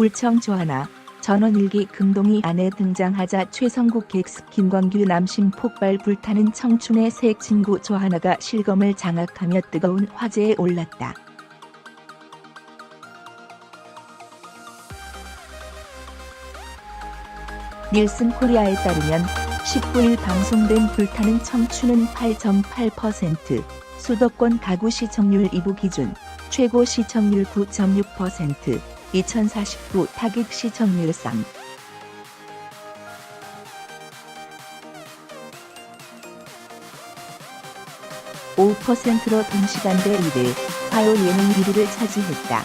불청 조하나, 전원일기 금동이 안에 등장하자 최성국 객스 김광규 남심 폭발 불타는 청춘의 새 친구 조하나가 실검을 장악하며 뜨거운 화제에 올랐다. 닐슨 코리아에 따르면 19일 방송된 불타는 청춘은 8.8%, 수도권 가구 시청률 2부 기준, 최고 시청률 9.6%, 2049 타깃 시청률 3. 5%로 동시간대 1위, 화요 예능 1위를 차지했다.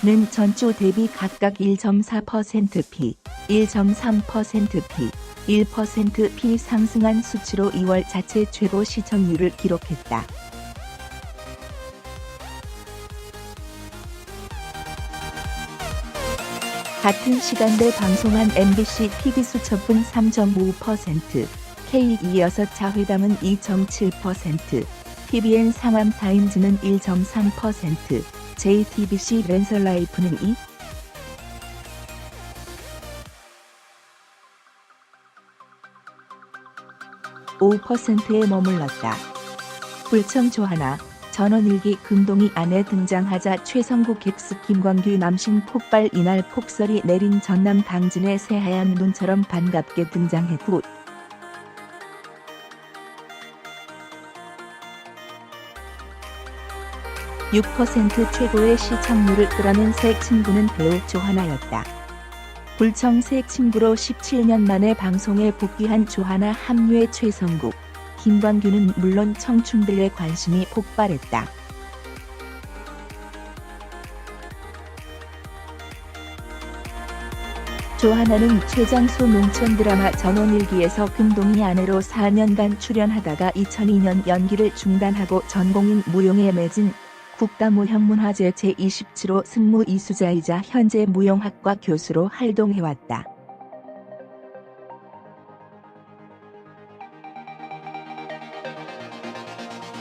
는 전주 대비 각각 1.4%p, 1.3%p, 1%p 상승한 수치로 2월 자체 최고 시청률을 기록했다. 같은 시간대 방송한 MBC TV 수첩은 3.5%, K26 자회담은 2.7%, TVN 상암타임즈는 1.3%, JTBC 랜설라이프는 5%에 머물렀다. 불청 조하나, 전원일기 금동이 안에 등장하자 최성국 객스 김광규 남심 폭발. 이날 폭설이 내린 전남 당진의 새하얀 눈처럼 반갑게 등장했고 (6% 최고의 시청률을 끌어낸 새 친구는 배우 조하나였다. 불청 새 친구로 17년 만에 방송에 복귀한 조하나 합류의 최성국, 김광규는 물론 청춘들의 관심이 폭발했다. 조하나는 최장수 농촌 드라마 전원일기에서 금동이 아내로 4년간 출연하다가 2002년 연기를 중단하고 전공인 무용에 매진 국가무형문화재 제27호 승무 이수자이자 현재 무용학과 교수로 활동해왔다.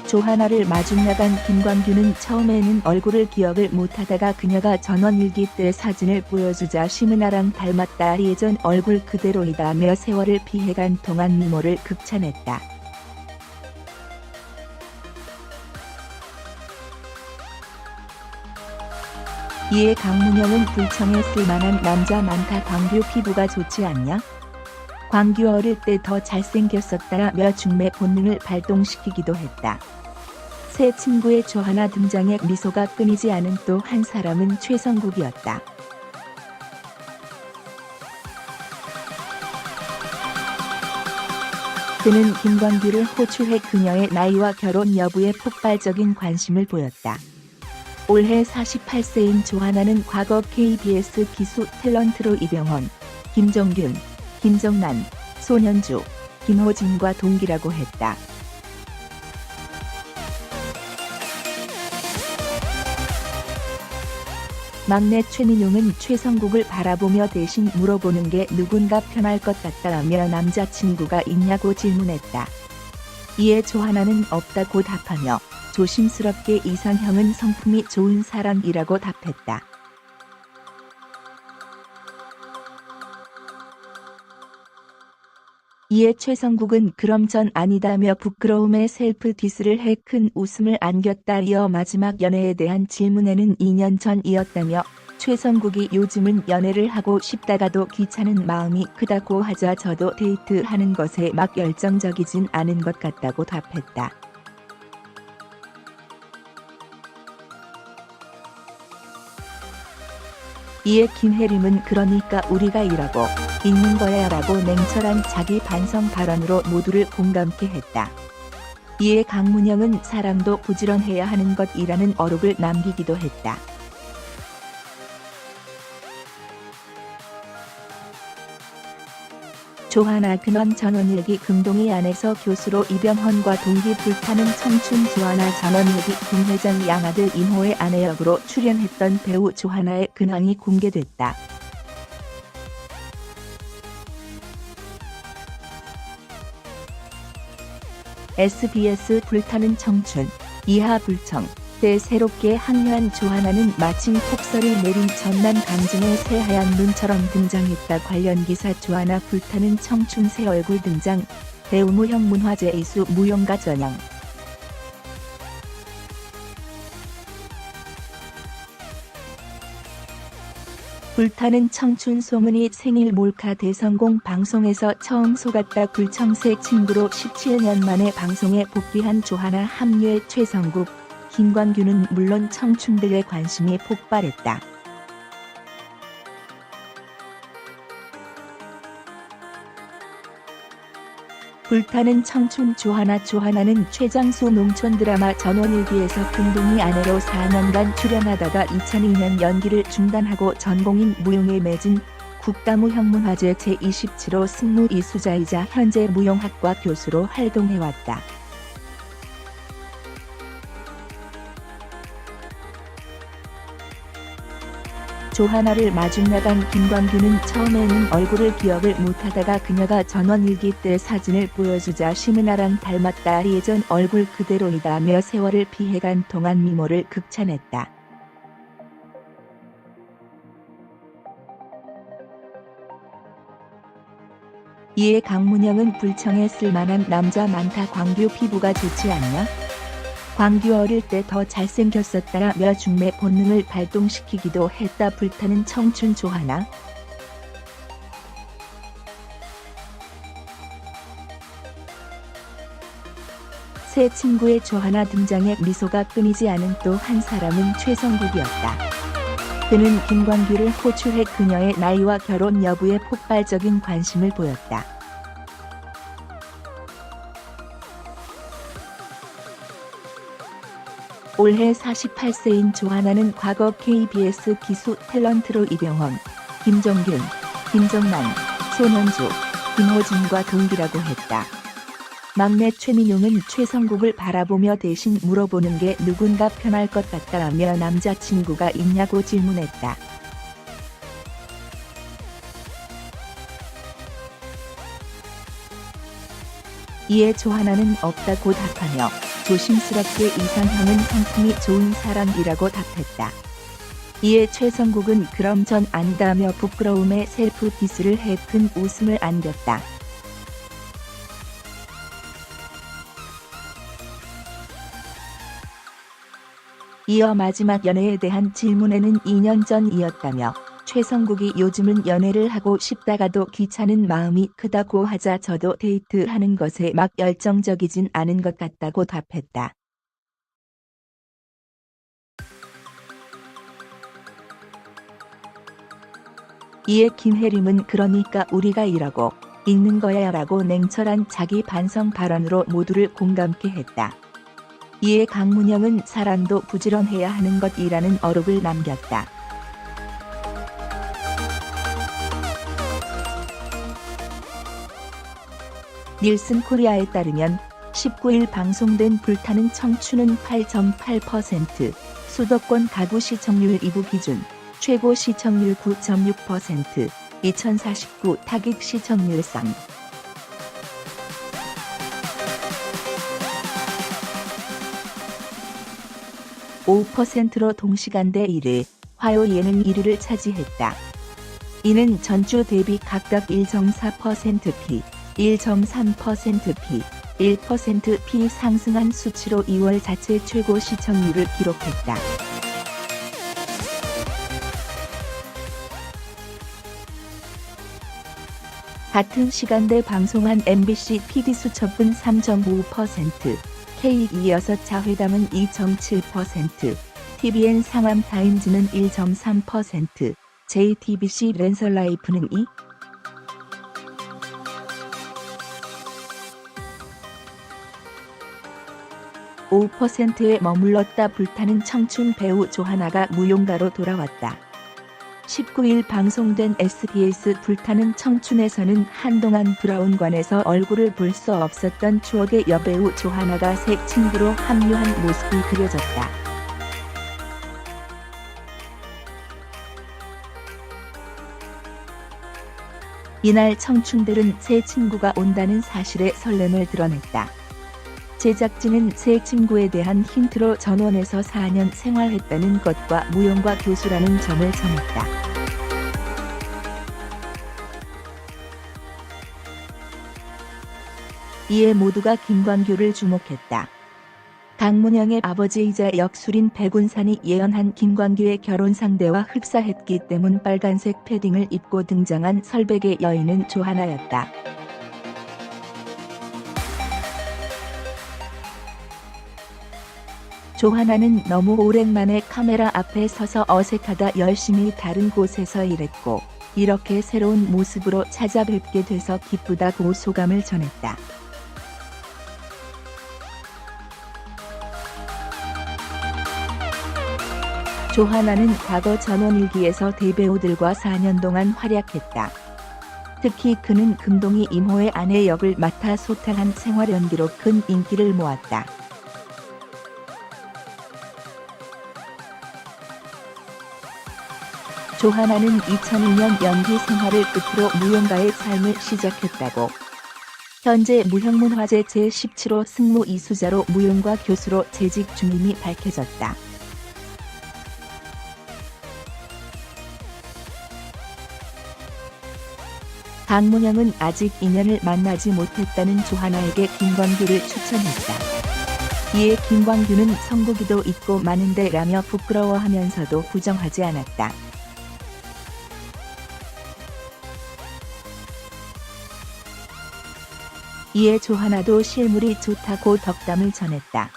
조하나를 마중 나간 김광규는 처음에는 얼굴을 기억을 못하다가 그녀가 전원일기 때 사진을 보여주자 심은아랑 닮았다, 예전 얼굴 그대로이다며 세월을 피해간 동안 미모를 극찬했다. 이에 강문영은 불청에 쓸만한 남자 많다, 광규 피부가 좋지 않냐? 광규 어릴 때 더 잘생겼었다라며 중매 본능을 발동시키기도 했다. 새 친구의 조하나 등장에 미소가 끊이지 않은 또 한 사람은 최성국이었다. 그는 김광규를 호출해 그녀의 나이와 결혼 여부에 폭발적인 관심을 보였다. 올해 48세인 조하나는 과거 KBS 기수 탤런트로 이병헌, 김정균, 김정난, 손현주, 김호진과 동기라고 했다. 막내 최민용은 최성국을 바라보며 대신 물어보는 게 누군가 편할 것 같다라며 남자친구가 있냐고 질문했다. 이에 조하나는 없다고 답하며 조심스럽게 이상형은 성품이 좋은 사람이라고 답했다. 이에 최성국은 그럼 전 아니다며 부끄러움에 셀프 디스를 해 큰 웃음을 안겼다. 이어 마지막 연애에 대한 질문에는 2년 전이었다며 최성국이 요즘은 연애를 하고 싶다가도 귀찮은 마음이 크다고 하자 저도 데이트하는 것에 막 열정적이진 않은 것 같다고 답했다. 이에 김혜림은 그러니까 우리가 이러고 있는 거야 라고 냉철한 자기 반성 발언으로 모두를 공감케 했다. 이에 강문영은 사랑도 부지런해야 하는 것이라는 어록을 남기기도 했다. 조하나 근원 전원일기 금동이 안에서 교수로 이병헌과 동기 불타는 청춘 조하나 전원일기 김회장 양아들 임호의 아내 역으로 출연했던 배우 조하나의 근황이 공개됐다. SBS 불타는 청춘, 이하 불청, 그때 새롭게 합류한 조하나는 마침 폭설이 내린 전남 강진의 새하얀 눈처럼 등장했다. 관련 기사 조하나 불타는 청춘 새 얼굴 등장. 배우 무형문화재 이수 무용가 전형. 불타는 청춘 소문이 생일 몰카 대성공 방송에서 처음 속았다. 굴청새 친구로 17년 만에 방송에 복귀한 조하나 합류에 최성국, 김광규는 물론 청춘들의 관심이 폭발했다. 불타는 청춘 조하나는 최장수 농촌 드라마 전원일기에서 금동이 아내로 4년간 출연하다가 2002년 연기를 중단하고 전공인 무용에 매진 국가무형문화재 제27호 승무 이수자이자 현재 무용학과 교수로 활동해왔다. 조하나를 마중 나간 김광규는 처음에는 얼굴을 기억을 못하다가 그녀가 전원일기 때 사진을 보여주자 심은아랑 닮았다, 예전 얼굴 그대로이다며 세월을 피해간 동안 미모를 극찬했다. 이에 강문영은 불청에 쓸만한 남자 많다. 광규 피부가 좋지 않냐? 광규 어릴 때 더 잘생겼었다라며 중매 본능을 발동시키기도 했다. 불타는 청춘 조하나. 새 친구의 조하나 등장에 미소가 끊이지 않은 또 한 사람은 최성국이었다. 그는 김광규를 호출해 그녀의 나이와 결혼 여부에 폭발적인 관심을 보였다. 올해 48세인 조하나는 과거 KBS 기수 탤런트로 이병헌, 김정균, 김정만, 손원주, 김호진과 동기라고 했다. 막내 최민용은 최성국을 바라보며 대신 물어보는 게 누군가 편할 것 같다라며 남자친구가 있냐고 질문했다. 이에 조하나는 없다고 답하며 조심스럽게 이상형은 성품이 좋은 사람이라고 답했다. 이에 최성국은 그럼 전 아니다며 부끄러움에 셀프 디스를 해 큰 웃음을 안겼다. 이어 마지막 연애에 대한 질문에는 2년 전이었다며 최성국이 요즘은 연애를 하고 싶다가도 귀찮은 마음이 크다고 하자 저도 데이트하는 것에 막 열정적이진 않은 것 같다고 답했다. 이에 김혜림은 그러니까 우리가 이러고 있는 거야 라고 냉철한 자기 반성 발언으로 모두를 공감케 했다. 이에 강문영은 사람도 부지런해야 하는 것이라는 어록을 남겼다. 닐슨 코리아에 따르면 19일 방송된 불타는 청춘은 8.8%, 수도권 가구 시청률 2부 기준, 최고 시청률 9.6%, 2049 타깃 시청률상 5%로 동시간대 1위, 화요 예능 1위를 차지했다. 이는 전주 대비 각각 1.4%p, 1.3%p, 1%p 상승한 수치로 2월 자체 최고 시청률을 기록했다. 같은 시간대 방송한 MBC PD수첩은 3.5%, K26 자회담은 2.7%, TVN 상암타임즈는 1.3%, JTBC 랜설라이프는 5%에 머물렀다. 불타는 청춘 배우 조하나가 무용가로 돌아왔다. 19일 방송된 SBS 불타는 청춘에서는 한동안 브라운관에서 얼굴을 볼 수 없었던 추억의 여배우 조하나가 새 친구로 합류한 모습이 그려졌다. 이날 청춘들은 새 친구가 온다는 사실에 설렘을 드러냈다. 제작진은 새 친구에 대한 힌트로 전원에서 4년 생활했다는 것과 무용과 교수라는 점을 전했다. 이에 모두가 김광규를 주목했다. 강문영의 아버지이자 역술인 백운산이 예언한 김광규의 결혼 상대와 흡사했기 때문 빨간색 패딩을 입고 등장한 설백의 여인은 조하나였다. 조하나는 너무 오랜만에 카메라 앞에 서서 어색하다 열심히 다른 곳에서 일했고 이렇게 새로운 모습으로 찾아뵙게 돼서 기쁘다고 소감을 전했다. 조하나는 과거 전원일기에서 대배우들과 4년 동안 활약했다. 특히 그는 금동이 임호의 아내 역을 맡아 소탈한 생활 연기로 큰 인기를 모았다. 조하나는 2002년 연기 생활을 끝으로 무용가의 삶을 시작했다고. 현재 무형문화재 제17호 승무 이수자로 무용가 교수로 재직 중임이 밝혀졌다. 강문영은 아직 인연을 만나지 못했다는 조하나에게 김광규를 추천했다. 이에 김광규는 성국이도 있고 많은데 라며 부끄러워하면서도 부정하지 않았다. 이에 조하나도 실물이 좋다고 덕담을 전했다.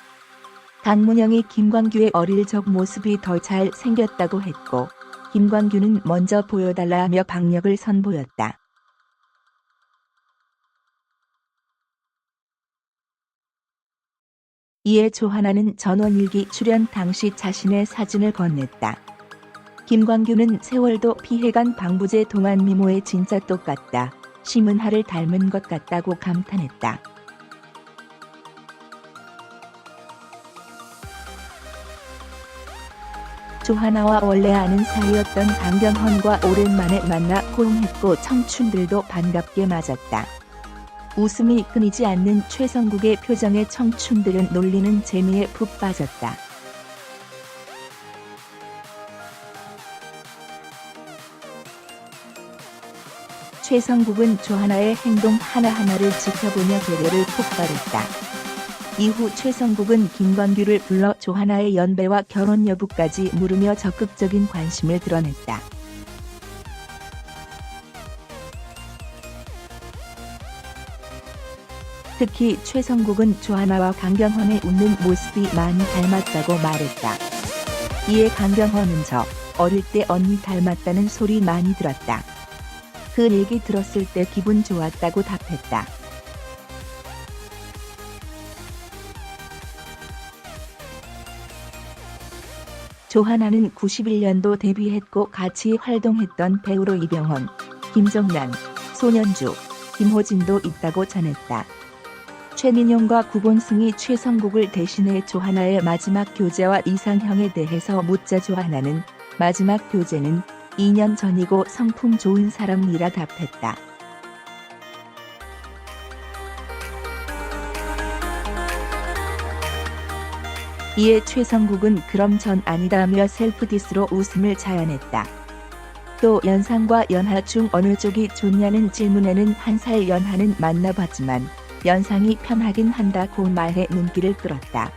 강문영이 김광규의 어릴 적 모습이 더 잘 생겼다고 했고 김광규는 먼저 보여달라며 박력을 선보였다. 이에 조하나는 전원일기 출연 당시 자신의 사진을 건넸다. 김광규는 세월도 피해간 방부제 동안미모에 진짜 똑같다. 심은하를 닮은 것 같다고 감탄했다. 조하나와 원래 아는 사이였던 강경헌과 오랜만에 만나 호응했고 청춘들도 반갑게 맞았다. 웃음이 끊이지 않는 최성국의 표정에 청춘들은 놀리는 재미에 푹 빠졌다. 최성국은 조하나의 행동 하나하나를 지켜보며 배려를 폭발했다. 이후 최성국은 김광규를 불러 조하나의 연배와 결혼 여부까지 물으며 적극적인 관심을 드러냈다. 특히 최성국은 조하나와 강경헌의 웃는 모습이 많이 닮았다고 말했다. 이에 강경헌은 저 어릴 때 언니 닮았다는 소리 많이 들었다. 그 얘기 들었을 때 기분 좋았다고 답했다. 조하나는 91년도 데뷔했고 같이 활동했던 배우로 이병헌, 김정란, 손현주, 김호진도 있다고 전했다. 최민용과 구본승이 최성국을 대신해 조하나의 마지막 교제와 이상형에 대해서 묻자 조하나는 마지막 교제는 2년 전이고 성품 좋은 사람이라 답했다. 이에 최성국은 그럼 전 아니다며 셀프디스로 웃음을 자아냈다. 또 연상과 연하 중 어느 쪽이 좋냐는 질문에는 1살 연하는 만나봤지만 연상이 편하긴 한다고 말해 눈길을 끌었다.